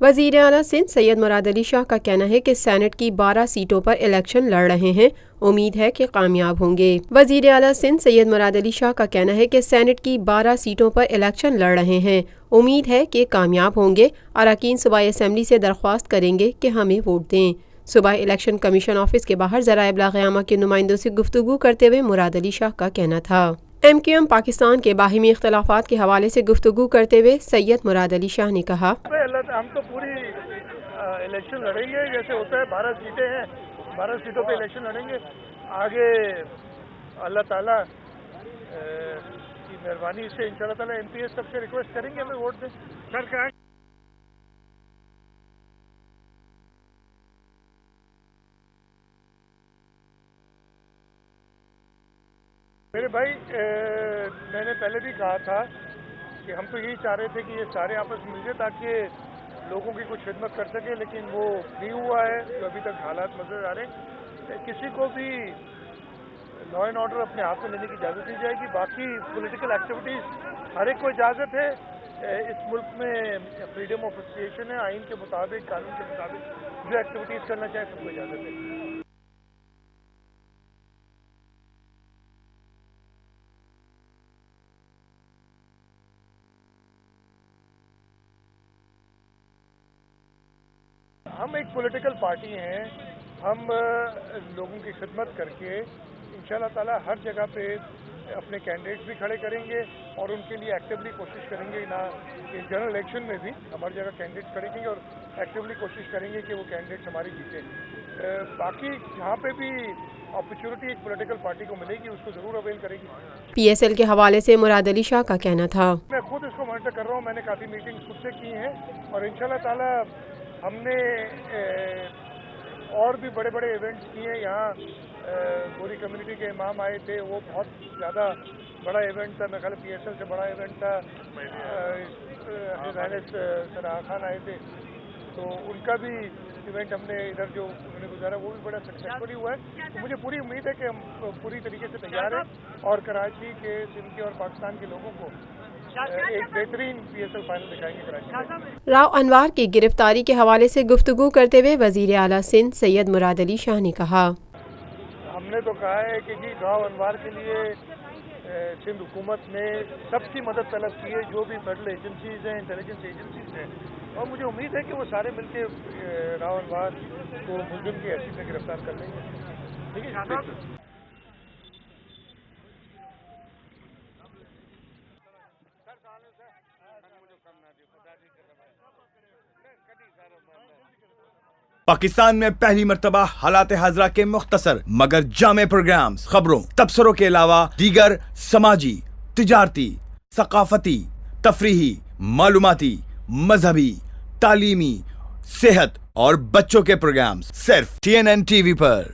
وزیر اعلیٰ سندھ سید مراد علی شاہ کا کہنا ہے کہ سینٹ کی 12 سیٹوں پر الیکشن لڑ رہے ہیں، امید ہے کہ کامیاب ہوں گے۔ وزیر اعلیٰ سندھ سید مراد علی شاہ کا کہنا ہے کہ سینٹ کی 12 سیٹوں پر الیکشن لڑ رہے ہیں، امید ہے کہ کامیاب ہوں گے۔ اراکین صوبائی اسمبلی سے درخواست کریں گے کہ ہمیں ووٹ دیں۔ صوبائی الیکشن کمیشن آفس کے باہر ذرائع ابلاغ عامہ کے نمائندوں سے گفتگو کرتے ہوئے مراد علی شاہ کا کہنا تھا۔ MQM پاکستان کے باہمی اختلافات کے حوالے سے گفتگو کرتے ہوئے سید مراد علی شاہ نے کہا، ہم تو پوری الیکشن لڑیں گے جیسے ہوتا ہے، 12 سیٹیں ہیں، 12 سیٹوں پہ الیکشن لڑیں گے۔ آگے اللہ تعالیٰ کی مہربانی سے انشاءاللہ تعالیٰ MPS سب سے ریکویسٹ کریں گے ہمیں ووٹ دیں۔ سر میرے بھائی، میں نے پہلے بھی کہا تھا کہ ہم تو یہی چاہ رہے تھے کہ یہ سارے آپس مل جائیں تاکہ لوگوں کی کچھ خدمت کر سکیں، لیکن وہ نہیں ہوا ہے جو ابھی تک حالات نظر آ رہے ہیں۔ کسی کو بھی لا اینڈ آرڈر اپنے ہاتھ میں لینے کی اجازت نہیں جائے گی۔ باقی پولیٹیکل ایکٹیویٹیز ہر ایک کو اجازت ہے، اس ملک میں فریڈم آف ایسوسیشن ہے، آئین کے مطابق، قانون کے مطابق جو ایکٹیویٹیز کرنا چاہے سب کو اجازت ہے۔ ہم ایک پولیٹیکل پارٹی ہیں، ہم لوگوں کی خدمت کر کے انشاءاللہ تعالی ہر جگہ پہ اپنے کینڈیڈیٹس بھی کھڑے کریں گے اور ان کے لیے ایکٹیولی کوشش کریں گے، نہ جنرل الیکشن میں بھی ہم ہر جگہ کینڈیڈیٹس کھڑے کریں گے اور ایکٹیولی کوشش کریں گے کہ وہ کینڈیڈیٹس ہماری جیتیں۔ باقی جہاں پہ بھی اپرچونٹی ایک پولیٹیکل پارٹی کو ملے گی اس کو ضرور اویل کرے گی۔ PSL کے حوالے سے مراد علی شاہ کا کہنا تھا، میں خود اس کو مانیٹر کر رہا ہوں، میں نے کافی میٹنگز خود سے کی ہیں اور انشاءاللہ تعالی ہم نے اور بھی بڑے بڑے ایونٹس کیے ہیں۔ یہاں پوری کمیونٹی کے امام آئے تھے، وہ بہت زیادہ بڑا ایونٹ تھا، میرے خیال PSL سے بڑا ایونٹ تھا۔ سراہ خان آئے تھے، تو ان کا بھی ایونٹ ہم نے ادھر جو انہوں نے گزارا وہ بھی بڑا سکسیسفلی ہوا ہے۔ تو مجھے پوری امید ہے کہ ہم پوری طریقے سے تیار ہیں اور کراچی کے، سندھ کے اور پاکستان کے لوگوں کو ایک بہترین PSL فائنل دکھائیں گے کراچی میں۔ راؤ انوار کی گرفتاری کے حوالے سے گفتگو کرتے ہوئے وزیر اعلیٰ سندھ سید مراد علی شاہ نے کہا، ہم نے تو کہا ہے کہ جی راؤ انوار کے لیے سندھ حکومت نے سب کی مدد طلب کی ہے، جو بھی فیڈرل ایجنسیز ہیں، انٹیلیجنس ایجنسیز ہیں، اور مجھے امید ہے کہ وہ سارے مل کے راؤ انوار کو ملزم کی حیثیت میں گرفتار کر لیں گے۔ ٹھیک ہے، پاکستان میں پہلی مرتبہ حالات حاضرہ کے مختصر مگر جامع پروگرامز، خبروں، تبصروں کے علاوہ دیگر سماجی، تجارتی، ثقافتی، تفریحی، معلوماتی، مذہبی، تعلیمی، صحت اور بچوں کے پروگرامز صرف TNN TV پر۔